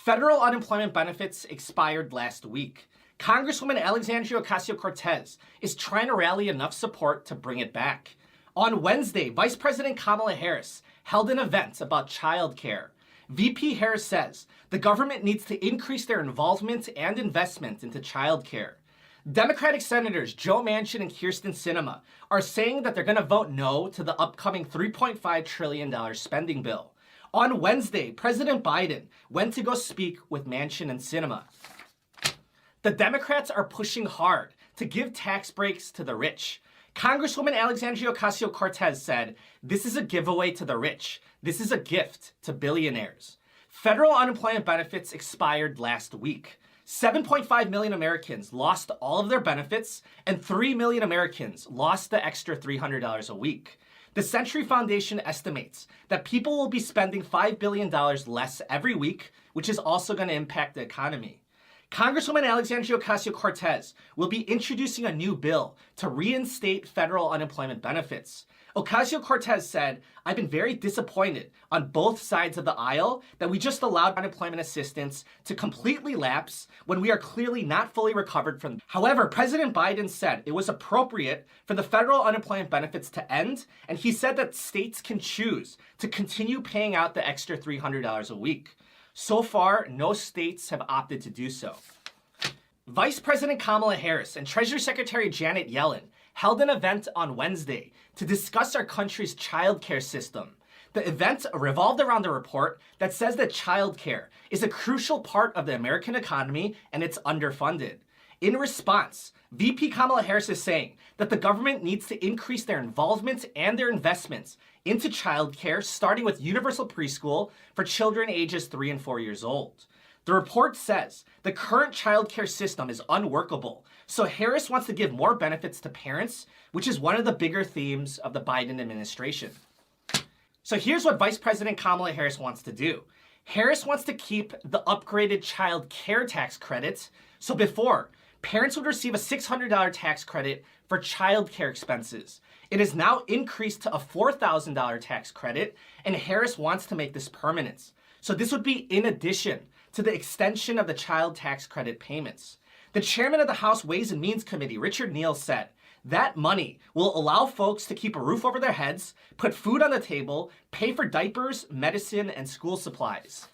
Federal unemployment benefits expired last week. Congresswoman Alexandria Ocasio-Cortez is trying to rally enough support to bring it back. On Wednesday, Vice President Kamala Harris held an event about child care. VP Harris says the government needs to increase their involvement and investment into child care. Democratic Senators Joe Manchin and Kyrsten Sinema are saying that they're going to vote no to the upcoming $3.5 trillion spending bill. On Wednesday, President Biden went to go speak with Manchin and Sinema. The Democrats are pushing hard to give tax breaks to the rich. Congresswoman Alexandria Ocasio-Cortez said, "This is a giveaway to the rich. This is a gift to billionaires." Federal unemployment benefits expired last week. 7.5 million Americans lost all of their benefits, and 3 million Americans lost the extra $300 a week. The Century Foundation estimates that people will be spending $5 billion less every week, which is also going to impact the economy. Congresswoman Alexandria Ocasio-Cortez will be introducing a new bill to reinstate federal unemployment benefits. Ocasio-Cortez said, "I've been very disappointed on both sides of the aisle that we just allowed unemployment assistance to completely lapse when we are clearly not fully recovered from." However, President Biden said it was appropriate for the federal unemployment benefits to end, and he said that states can choose to continue paying out the extra $300 a week. So far, no states have opted to do so. Vice President Kamala Harris and Treasury Secretary Janet Yellen held an event on Wednesday to discuss our country's child care system. The event revolved around a report that says that child care is a crucial part of the American economy and it's underfunded. In response, VP Kamala Harris is saying that the government needs to increase their involvement and their investments into child care, starting with universal preschool for children ages 3 and 4 years old. The report says the current child care system is unworkable, so Harris wants to give more benefits to parents, which is one of the bigger themes of the Biden administration. So here's what Vice President Kamala Harris wants to do. Harris wants to keep the upgraded child care tax credits. So before, parents would receive a $600 tax credit for child care expenses. It is now increased to a $4,000 tax credit, and Harris wants to make this permanent. So this would be in addition to the extension of the child tax credit payments. The chairman of the House Ways and Means Committee, Richard Neal, said that money will allow folks to keep a roof over their heads, put food on the table, pay for diapers, medicine, and school supplies.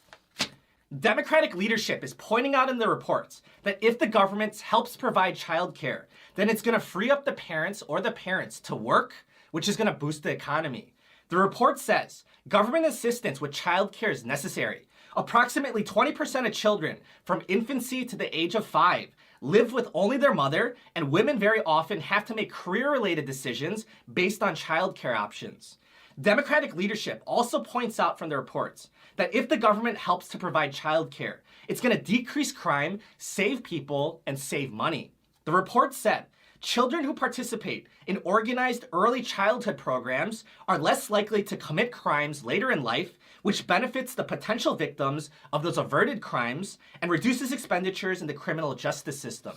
Democratic leadership is pointing out in the reports that if the government helps provide childcare, then it's going to free up the parents to work, which is going to boost the economy. The report says government assistance with childcare is necessary. Approximately 20% of children from infancy to the age of 5 live with only their mother, and women very often have to make career-related decisions based on childcare options. Democratic leadership also points out from the reports that if the government helps to provide childcare, it's going to decrease crime, save people, and save money. The report said children who participate in organized early childhood programs are less likely to commit crimes later in life, which benefits the potential victims of those averted crimes and reduces expenditures in the criminal justice system.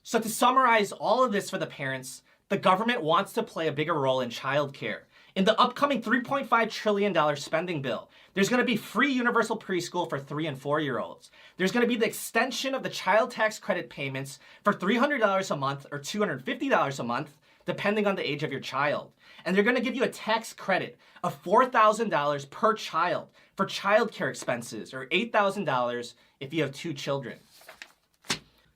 So to summarize all of this for the parents, the government wants to play a bigger role in childcare. In the upcoming $3.5 trillion spending bill, there's going to be free universal preschool for 3 and 4-year-olds. There's going to be the extension of the child tax credit payments for $300 a month or $250 a month, depending on the age of your child. And they're going to give you a tax credit of $4,000 per child for childcare expenses, or $8,000 if you have 2 children.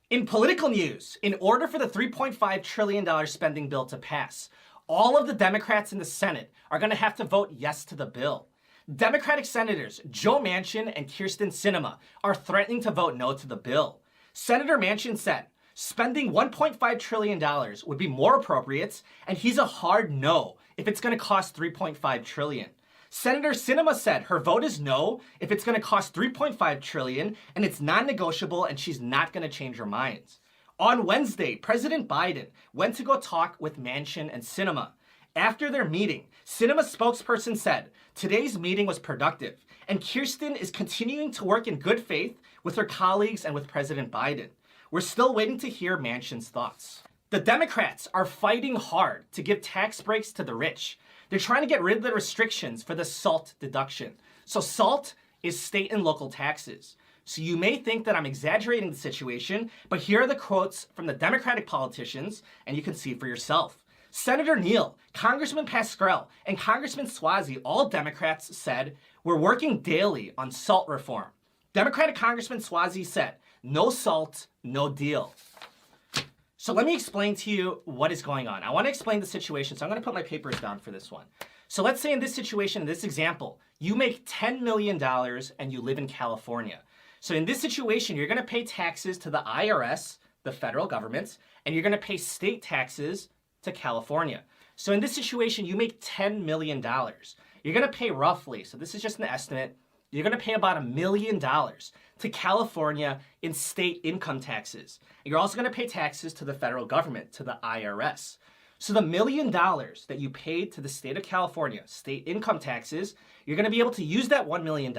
In political news, in order for the $3.5 trillion spending bill to pass, all of the Democrats in the Senate are going to have to vote yes to the bill. Democratic Senators Joe Manchin and Kyrsten Sinema are threatening to vote no to the bill. Senator Manchin said spending $1.5 trillion would be more appropriate, and he's a hard no if it's going to cost $3.5 trillion. Senator Sinema said her vote is no if it's going to cost $3.5 trillion and it's non-negotiable and she's not going to change her mind. On Wednesday, President Biden went to go talk with Manchin and Sinema. After their meeting, Sinema's spokesperson said today's meeting was productive, and Kyrsten is continuing to work in good faith with her colleagues and with President Biden. We're still waiting to hear Manchin's thoughts. The Democrats are fighting hard to give tax breaks to the rich. They're trying to get rid of the restrictions for the SALT deduction. So SALT is state and local taxes. So you may think that I'm exaggerating the situation, but here are the quotes from the Democratic politicians, and you can see for yourself. Senator Neal, Congressman Pascrell, and Congressman Suozzi, all Democrats, said, "We're working daily on salt reform." Democratic Congressman Suozzi said, "No salt, no deal." So let me explain to you what is going on. I want to explain the situation, so I'm going to put my papers down for this one. So let's say in this situation, in this example, you make $10 million and you live in California. So in this situation, you're going to pay taxes to the IRS, the federal government, and you're going to pay state taxes to California. So in this situation, you make $10 million. You're going to pay roughly, so this is just an estimate, you're going to pay about $1 million to California in state income taxes. And you're also going to pay taxes to the federal government, to the IRS. So the $1 million that you paid to the state of California, state income taxes, you're going to be able to use that $1 million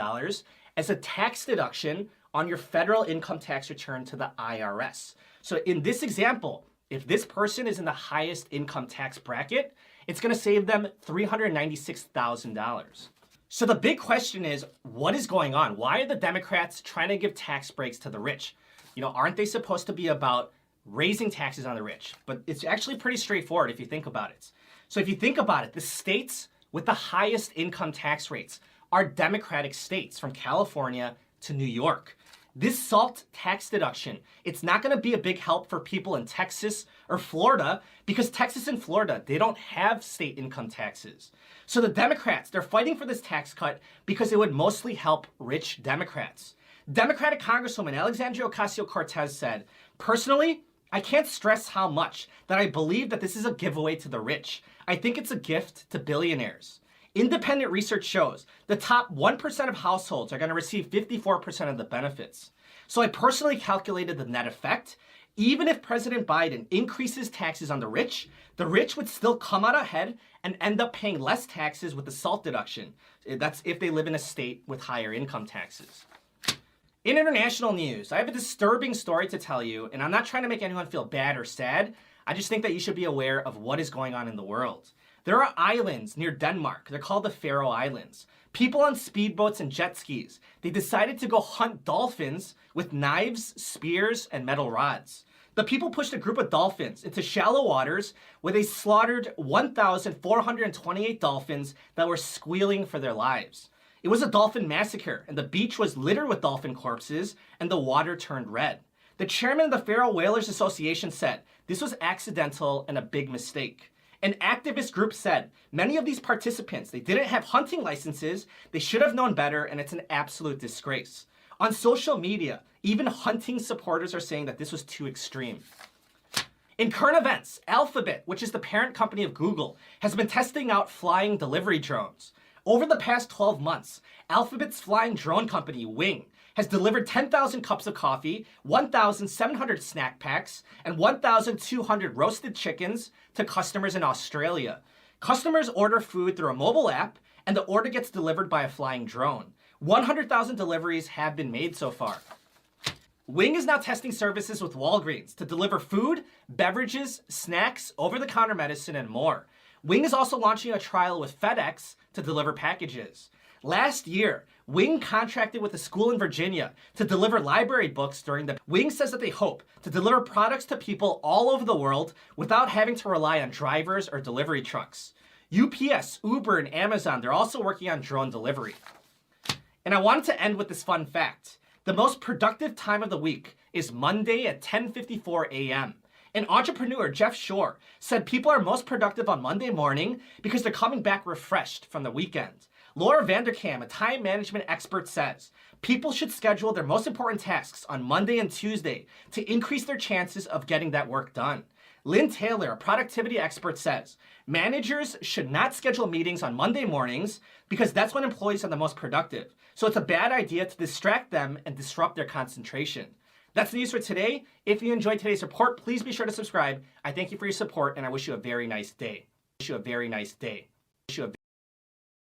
as a tax deduction on your federal income tax return to the IRS. So in this example, if this person is in the highest income tax bracket, it's going to save them $396,000. So the big question is, what is going on? Why are the Democrats trying to give tax breaks to the rich? You know, aren't they supposed to be about raising taxes on the rich? But it's actually pretty straightforward if you think about it. So if you think about it, the states with the highest income tax rates are Democratic states, from California to New York. This SALT tax deduction, it's not going to be a big help for people in Texas or Florida, because Texas and Florida, they don't have state income taxes. So the Democrats, they're fighting for this tax cut because it would mostly help rich Democrats. Democratic Congresswoman Alexandria Ocasio-Cortez said, "Personally, I can't stress how much that I believe that this is a giveaway to the rich. I think it's a gift to billionaires. Independent research shows the top 1% of households are going to receive 54% of the benefits. So I personally calculated the net effect. Even if President Biden increases taxes on the rich would still come out ahead and end up paying less taxes with the SALT deduction. That's if they live in a state with higher income taxes." In international news, I have a disturbing story to tell you, and I'm not trying to make anyone feel bad or sad. I just think that you should be aware of what is going on in the world. There are islands near Denmark. They're called the Faroe Islands. People on speedboats and jet skis, they decided to go hunt dolphins with knives, spears, and metal rods. The people pushed a group of dolphins into shallow waters where they slaughtered 1,428 dolphins that were squealing for their lives. It was a dolphin massacre, and the beach was littered with dolphin corpses, and the water turned red. The chairman of the Faroe Whalers Association said this was accidental and a big mistake. An activist group said many of these participants, they didn't have hunting licenses, they should have known better, and it's an absolute disgrace. On social media, even hunting supporters are saying that this was too extreme. In current events, Alphabet, which is the parent company of Google, has been testing out flying delivery drones. Over the past 12 months, Alphabet's flying drone company, Wing, has delivered 10,000 cups of coffee, 1,700 snack packs, and 1,200 roasted chickens to customers in Australia. Customers order food through a mobile app, and the order gets delivered by a flying drone. 100,000 deliveries have been made so far. Wing is now testing services with Walgreens to deliver food, beverages, snacks, over-the-counter medicine, and more. Wing is also launching a trial with FedEx to deliver packages. Last year, Wing contracted with a school in Virginia to deliver library books during the... Wing says that they hope to deliver products to people all over the world without having to rely on drivers or delivery trucks. UPS, Uber, and Amazon, they're also working on drone delivery. And I wanted to end with this fun fact. The most productive time of the week is Monday at 10:54 a.m. An entrepreneur, Jeff Shore, said people are most productive on Monday morning because they're coming back refreshed from the weekend. Laura Vanderkam, a time management expert, says people should schedule their most important tasks on Monday and Tuesday to increase their chances of getting that work done. Lynn Taylor, a productivity expert, says managers should not schedule meetings on Monday mornings because that's when employees are the most productive. So it's a bad idea to distract them and disrupt their concentration. That's the news for today. If you enjoyed today's report, please be sure to subscribe. I thank you for your support, and I wish you a very nice day.